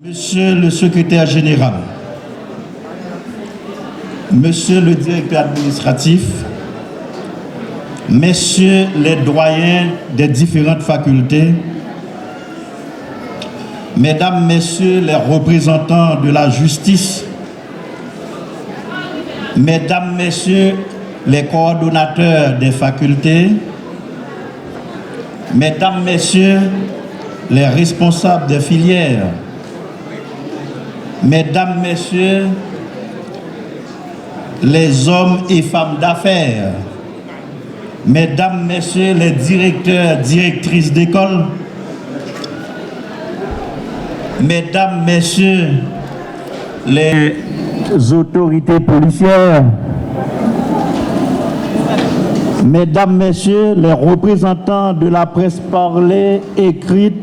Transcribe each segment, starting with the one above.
Monsieur le secrétaire général, Monsieur le directeur administratif, Messieurs les doyens des différentes facultés, Mesdames, Messieurs les représentants de la justice, Mesdames, Messieurs les coordonnateurs des facultés, Mesdames, Messieurs les responsables des filières, Mesdames, Messieurs les hommes et femmes d'affaires, Mesdames, Messieurs les directeurs, directrices d'école, Mesdames, Messieurs les autorités policières, Mesdames, Messieurs les représentants de la presse parlée, écrite,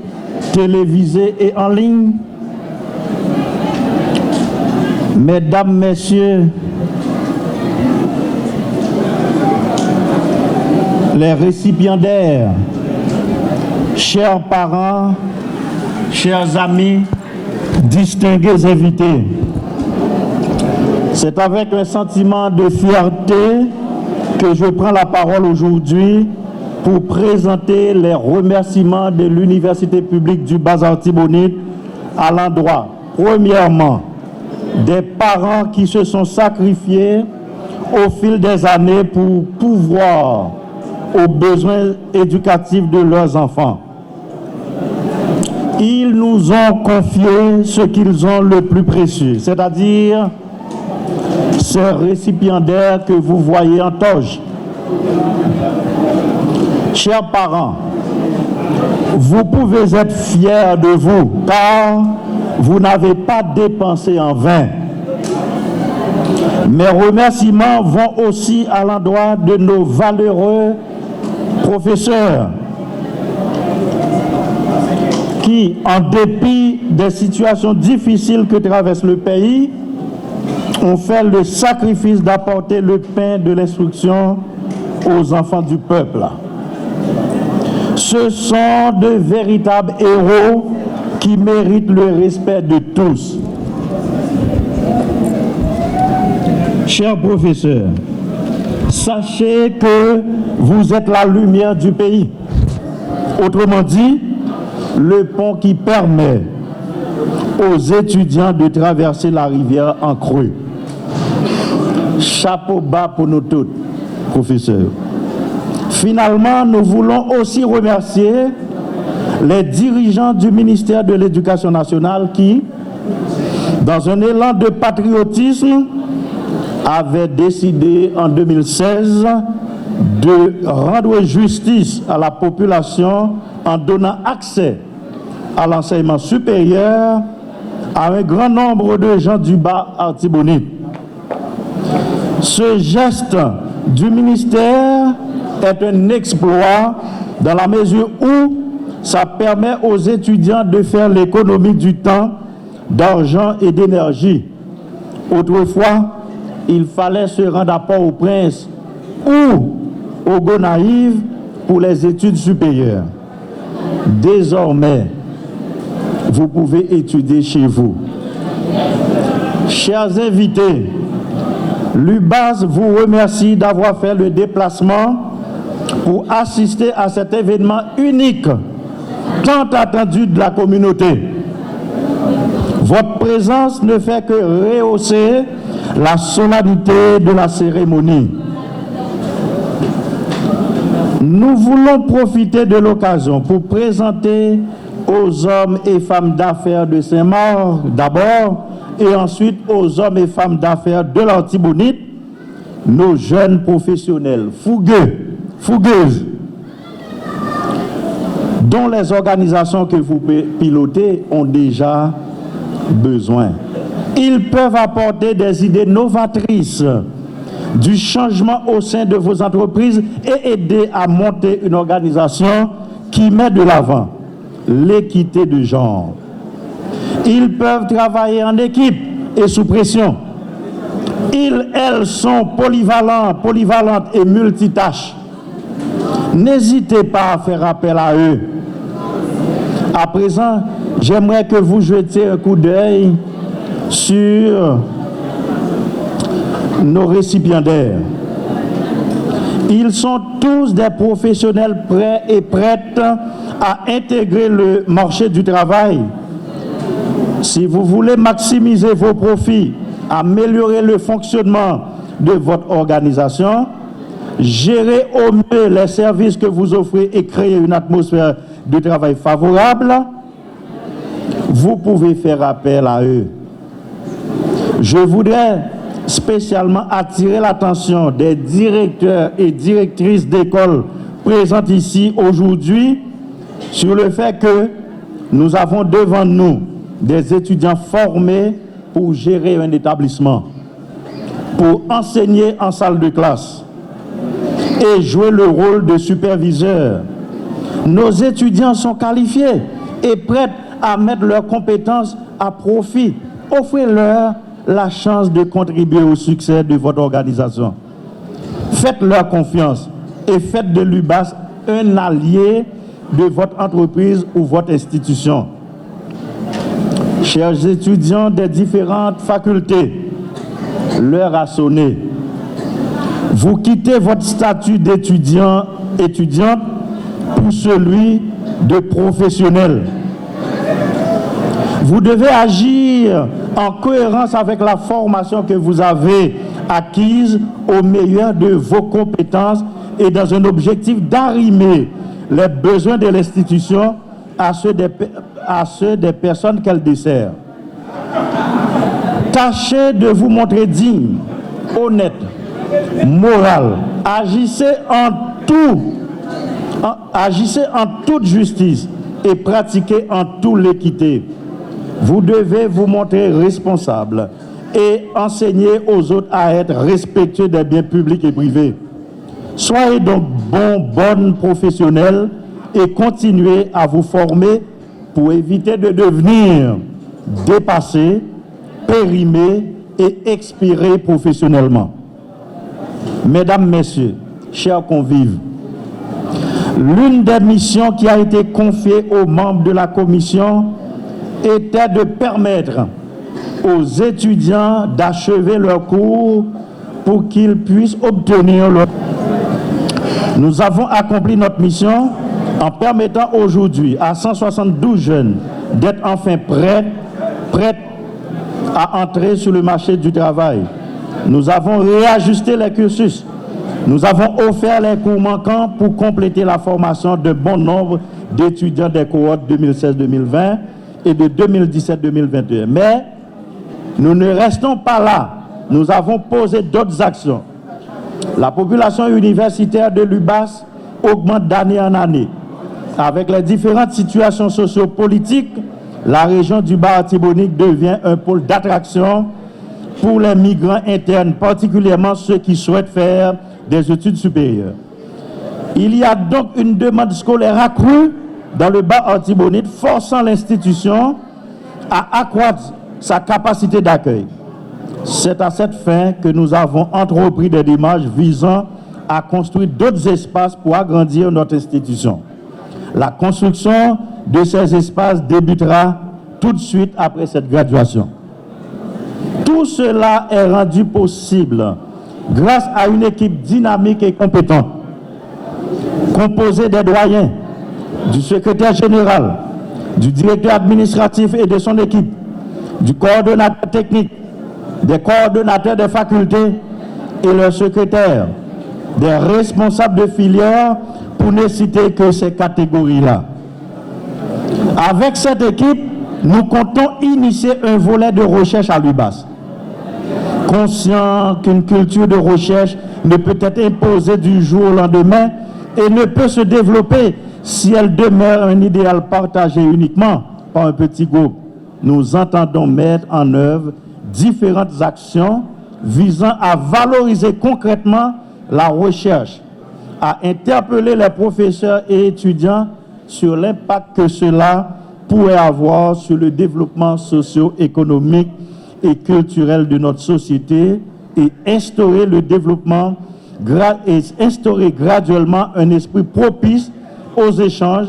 télévisée et en ligne, Mesdames, Messieurs les récipiendaires, chers parents, chers amis, distingués invités, c'est avec un sentiment de fierté que je prends la parole aujourd'hui pour présenter les remerciements de l'Université publique du Bas-Artibonite à l'endroit, premièrement, des parents qui se sont sacrifiés au fil des années pour pourvoir aux besoins éducatifs de leurs enfants. Ils nous ont confié ce qu'ils ont le plus précieux, c'est-à-dire ces récipiendaires que vous voyez en toge. Chers parents, vous pouvez être fiers de vous, car vous n'avez pas dépensé en vain. Mes remerciements vont aussi à l'endroit de nos valeureux professeurs qui, en dépit des situations difficiles que traverse le pays, ont fait le sacrifice d'apporter le pain de l'instruction aux enfants du peuple. Ce sont de véritables héros qui méritent le respect de tous. Chers professeurs, sachez que vous êtes la lumière du pays. Autrement dit, le pont qui permet aux étudiants de traverser la rivière en creux. Chapeau bas pour nous tous, professeurs. Finalement, nous voulons aussi remercier les dirigeants du ministère de l'Éducation nationale qui, dans un élan de patriotisme, avaient décidé en 2016 de rendre justice à la population en donnant accès à l'enseignement supérieur à un grand nombre de gens du Bas-Artibonite. Ce geste du ministère est un exploit dans la mesure où ça permet aux étudiants de faire l'économie du temps, d'argent et d'énergie. Autrefois, il fallait se rendre à Port-au-Prince ou au Gonaïve pour les études supérieures. Désormais, vous pouvez étudier chez vous. Chers invités, l'UBAS vous remercie d'avoir fait le déplacement pour assister à cet événement unique, tant attendu de la communauté. Votre présence ne fait que rehausser la solennité de la cérémonie. Nous voulons profiter de l'occasion pour présenter aux hommes et femmes d'affaires de Saint-Maur d'abord et ensuite aux hommes et femmes d'affaires de l'Artibonite nos jeunes professionnels fougueuses dont les organisations que vous pilotez ont déjà besoin. Ils peuvent apporter des idées novatrices du changement au sein de vos entreprises et aider à monter une organisation qui met de l'avant l'équité de genre. Ils peuvent travailler en équipe et sous pression. Elles sont polyvalentes et multitâches. N'hésitez pas à faire appel à eux. À présent, j'aimerais que vous jetiez un coup d'œil sur nos récipiendaires. Ils sont tous des professionnels prêts et prêtes à intégrer le marché du travail. Si vous voulez maximiser vos profits, améliorer le fonctionnement de votre organisation, gérer au mieux les services que vous offrez et créer une atmosphère de travail favorable, vous pouvez faire appel à eux. Je voudrais spécialement attirer l'attention des directeurs et directrices d'école présents ici aujourd'hui sur le fait que nous avons devant nous des étudiants formés pour gérer un établissement, pour enseigner en salle de classe et jouer le rôle de superviseur. Nos étudiants sont qualifiés et prêts à mettre leurs compétences à profit. Offrez-leur la chance de contribuer au succès de votre organisation. Faites-leur confiance et faites de l'UBAS un allié de votre entreprise ou votre institution. Chers étudiants des différentes facultés, l'heure a sonné. Vous quittez votre statut d'étudiant, étudiante pour celui de professionnel. Vous devez agir en cohérence avec la formation que vous avez acquise au meilleur de vos compétences et dans un objectif d'arrimer les besoins de l'institution à ceux des personnes qu'elle dessert. Tâchez de vous montrer digne, honnête, moral. Agissez en toute justice et pratiquez en toute l'équité. Vous devez vous montrer responsable et enseigner aux autres à être respectueux des biens publics et privés. Soyez donc bonnes professionnels et continuez à vous former pour éviter de devenir dépassés, périmés et expirés professionnellement. Mesdames, Messieurs, chers convives, l'une des missions qui a été confiée aux membres de la commission était de permettre aux étudiants d'achever leur cours pour qu'ils puissent obtenir leur... Nous avons accompli notre mission en permettant aujourd'hui à 172 jeunes d'être enfin prêts à entrer sur le marché du travail. Nous avons réajusté les cursus. Nous avons offert les cours manquants pour compléter la formation de bon nombre d'étudiants des cohortes 2016-2020 et de 2017-2021. Mais nous ne restons pas là. Nous avons posé d'autres actions. La population universitaire de l'UBAS augmente d'année en année. Avec les différentes situations sociopolitiques, la région du Bas-Artibonite devient un pôle d'attraction pour les migrants internes, particulièrement ceux qui souhaitent faire des études supérieures. Il y a donc une demande scolaire accrue dans le Bas-Artibonite, forçant l'institution à accroître sa capacité d'accueil. C'est à cette fin que nous avons entrepris des démarches visant à construire d'autres espaces pour agrandir notre institution. La construction de ces espaces débutera tout de suite après cette graduation. Tout cela est rendu possible grâce à une équipe dynamique et compétente, composée des doyens, du secrétaire général, du directeur administratif et de son équipe, du coordonnateur technique, des coordonnateurs des facultés et leurs secrétaires, des responsables de filières, pour ne citer que ces catégories-là. Avec cette équipe, nous comptons initier un volet de recherche à l'UBAS. Conscient qu'une culture de recherche ne peut être imposée du jour au lendemain et ne peut se développer si elle demeure un idéal partagé uniquement par un petit groupe, nous entendons mettre en œuvre différentes actions visant à valoriser concrètement la recherche, à interpeller les professeurs et étudiants sur l'impact que cela pourrait avoir sur le développement socio-économique et culturel de notre société et instaurer le développement et instaurer graduellement un esprit propice aux échanges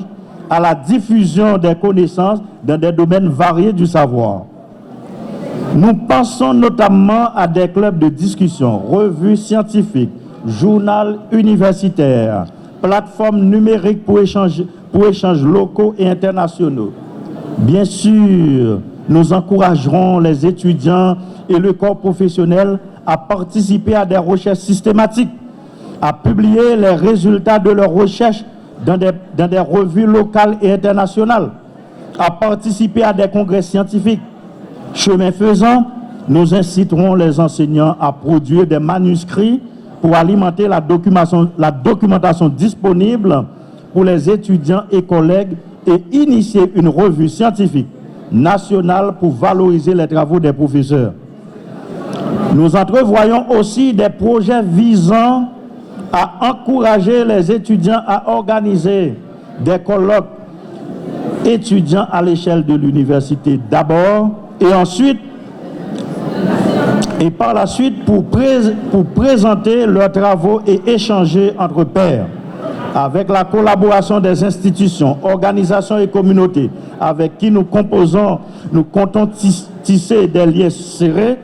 à la diffusion des connaissances dans des domaines variés du savoir. Nous pensons notamment à des clubs de discussion, revues scientifiques, journaux universitaires, plateformes numériques pour échanges locaux et internationaux. Bien sûr, nous encouragerons les étudiants et le corps professionnel à participer à des recherches systématiques, à publier les résultats de leurs recherches dans des revues locales et internationales, à participer à des congrès scientifiques. Chemin faisant, nous inciterons les enseignants à produire des manuscrits pour alimenter la documentation disponible pour les étudiants et collègues et initier une revue scientifique nationale pour valoriser les travaux des professeurs. Nous entrevoyons aussi des projets visant à encourager les étudiants à organiser des colloques étudiants à l'échelle de l'université d'abord et ensuite, et par la suite pour présenter leurs travaux et échanger entre pairs, avec la collaboration des institutions, organisations et communautés avec qui nous comptons tisser des liens serrés.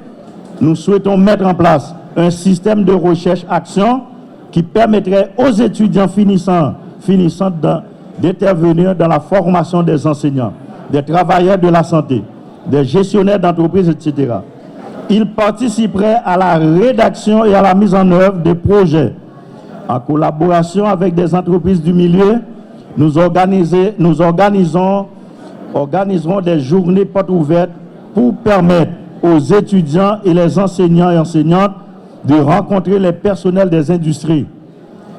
Nous souhaitons mettre en place un système de recherche-action qui permettrait aux étudiants finissants d'intervenir dans la formation des enseignants, des travailleurs de la santé, des gestionnaires d'entreprises, etc. Ils participeraient à la rédaction et à la mise en œuvre des projets. En collaboration avec des entreprises du milieu, nous organiserons des journées portes ouvertes pour permettre aux étudiants et les enseignants et enseignantes de rencontrer les personnels des industries.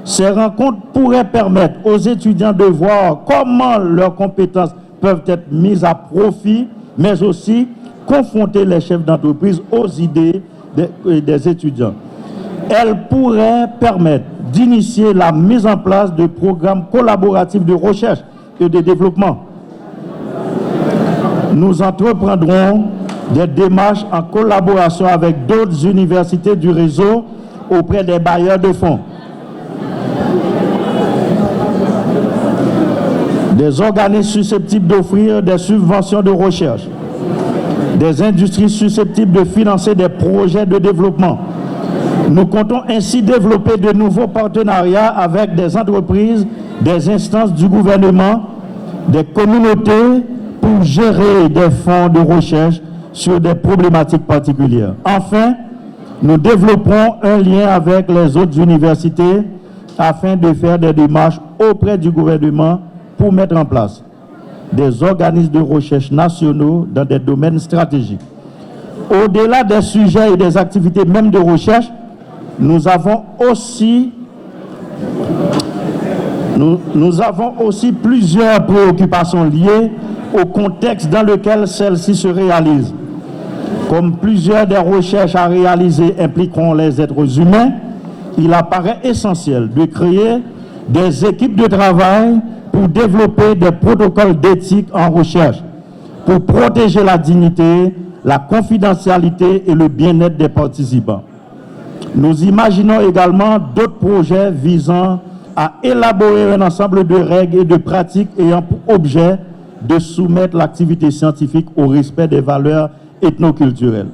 Ces rencontres pourraient permettre aux étudiants de voir comment leurs compétences peuvent être mises à profit, mais aussi confronter les chefs d'entreprise aux idées des étudiants. Elles pourraient permettre d'initier la mise en place de programmes collaboratifs de recherche et de développement. Nous entreprendrons des démarches en collaboration avec d'autres universités du réseau auprès des bailleurs de fonds, des organismes susceptibles d'offrir des subventions de recherche, des industries susceptibles de financer des projets de développement. Nous comptons ainsi développer de nouveaux partenariats avec des entreprises, des instances du gouvernement, des communautés pour gérer des fonds de recherche sur des problématiques particulières. Enfin, nous développerons un lien avec les autres universités afin de faire des démarches auprès du gouvernement pour mettre en place des organismes de recherche nationaux dans des domaines stratégiques. Au-delà des sujets et des activités même de recherche, nous avons aussi plusieurs préoccupations liées au contexte dans lequel celles-ci se réalisent. Comme plusieurs des recherches à réaliser impliqueront les êtres humains, il apparaît essentiel de créer des équipes de travail pour développer des protocoles d'éthique en recherche, pour protéger la dignité, la confidentialité et le bien-être des participants. Nous imaginons également d'autres projets visant à élaborer un ensemble de règles et de pratiques ayant pour objet de soumettre l'activité scientifique au respect des valeurs ethnoculturelles.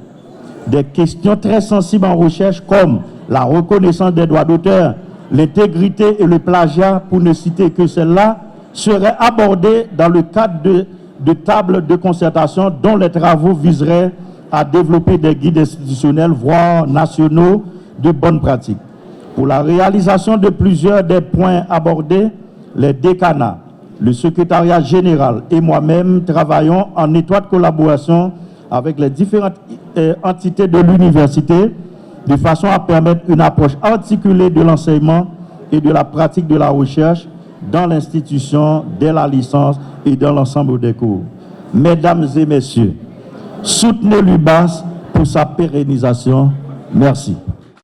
Des questions très sensibles en recherche comme la reconnaissance des droits d'auteur, l'intégrité et le plagiat, pour ne citer que celles-là, seraient abordées dans le cadre de tables de concertation dont les travaux viseraient à développer des guides institutionnels, voire nationaux, de bonnes pratiques. Pour la réalisation de plusieurs des points abordés, les décanats, le secrétariat général et moi-même travaillons en étroite collaboration avec les différentes entités de l'université de façon à permettre une approche articulée de l'enseignement et de la pratique de la recherche dans l'institution, dès la licence et dans l'ensemble des cours. Mesdames et messieurs, soutenez l'UBAS pour sa pérennisation. Merci.